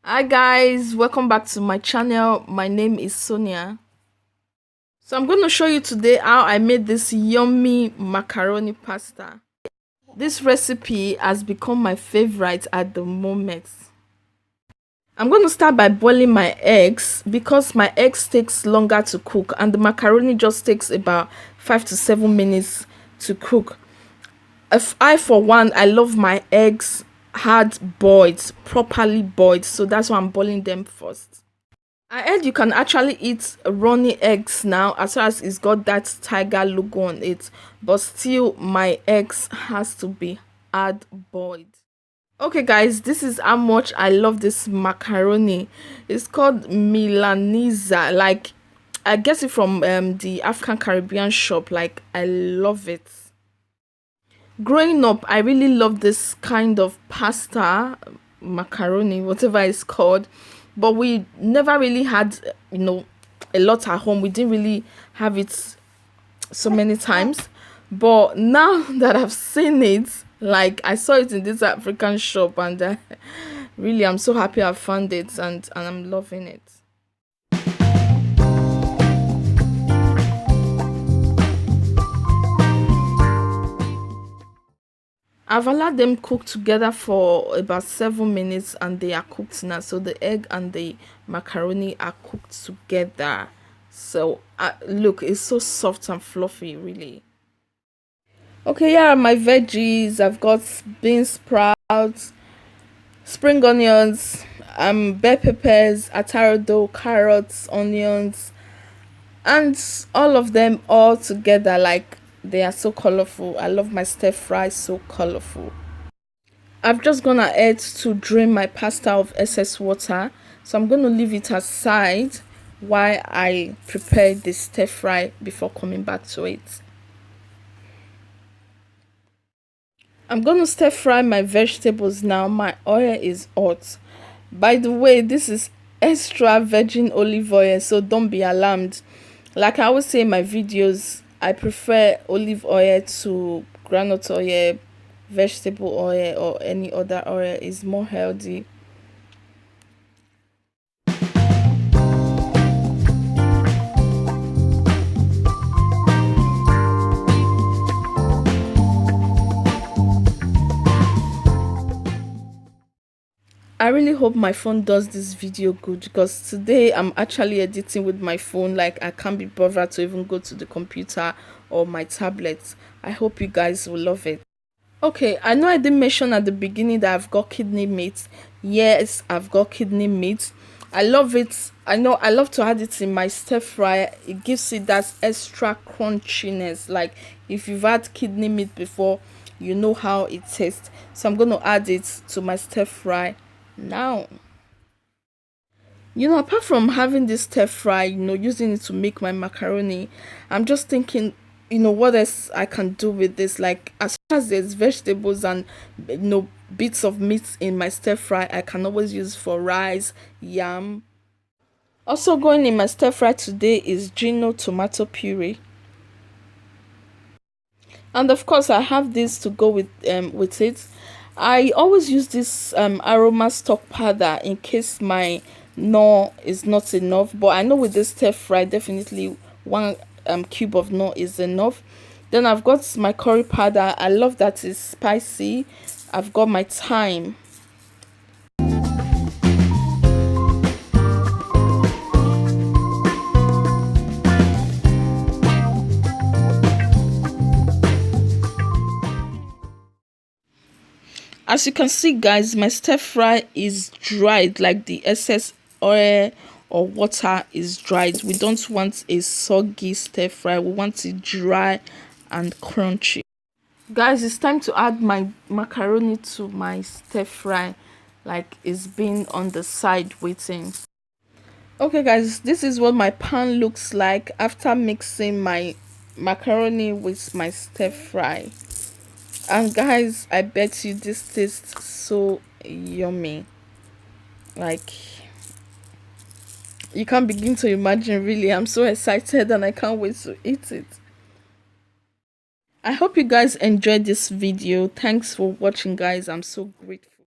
Hi guys, welcome back to my channel. My name is Sonia. So I'm going to show you today how I made this yummy macaroni pasta. This recipe has become my favorite at the moment. I'm going to start by boiling my eggs because my eggs takes longer to cook and the macaroni just takes about 5 to 7 minutes to cook. If I for one, I love my eggs hard boiled, properly boiled, so that's why I'm boiling them first. I heard you can actually eat runny eggs now as far as it's got that tiger logo on it, but still my eggs has to be hard boiled. Okay guys, this is how much I love this macaroni. It's called Milaneza. Like, I guess it from the African Caribbean shop. Like, I love it. Growing up, I really loved this kind of pasta, macaroni, whatever it's called, but we never really had, a lot at home. We didn't really have it so many times. But now that I've seen it, like I saw it in this African shop, and really, I'm so happy I found it, and I'm loving it. I've allowed them cook together for about 7 minutes and they are cooked now. So the egg and the macaroni are cooked together. So look, it's so soft and fluffy, really. Okay, here are my veggies. I've got bean sprouts, spring onions, bell peppers, ataro, carrots, onions, and all of them all together. Like, they are so colorful. I love my stir fry, so colorful. I've just gone ahead to drain my pasta of excess water, so I'm going to leave it aside while I prepare the stir fry before coming back to it. I'm going to stir fry my vegetables now. My oil is hot. By the way, this is extra virgin olive oil, so don't be alarmed. Like I always say in my videos, I prefer olive oil to groundnut oil, vegetable oil, or any other oil. Is more healthy. I really hope my phone does this video good because today I'm actually editing with my phone. Like, I can't be bothered to even go to the computer or my tablet. I hope you guys will love it. Okay, I know I didn't mention at the beginning that I've got kidney meat. Yes, I've got kidney meat. I love it. I know I love to add it in my stir fry. It gives it that extra crunchiness. Like, if you've had kidney meat before, you know how it tastes. So I'm going to add it to my stir fry now. Apart from having this stir fry, using it to make my macaroni, I'm just thinking, what else I can do with this. Like, as far as there's vegetables and, bits of meat in my stir fry, I can always use for rice, yam. Also going in my stir fry today is Gino tomato puree. And of course, I have this to go with it. I always use this aroma stock powder in case my knorr is not enough, but I know with this stir fry definitely one cube of knorr is enough. Then I've got my curry powder. I love that it's spicy. I've got my thyme. As you can see, guys, my stir fry is dried. Like, the excess oil or water is dried. We don't want a soggy stir fry. We want it dry and crunchy. Guys, it's time to add my macaroni to my stir fry. Like, it's been on the side waiting. Okay guys, this is what my pan looks like after mixing my macaroni with my stir fry. And guys, I bet you this tastes so yummy. Like, you can't begin to imagine. Really, I'm so excited and I can't wait to eat it. I hope you guys enjoyed this video. Thanks for watching, guys. I'm so grateful.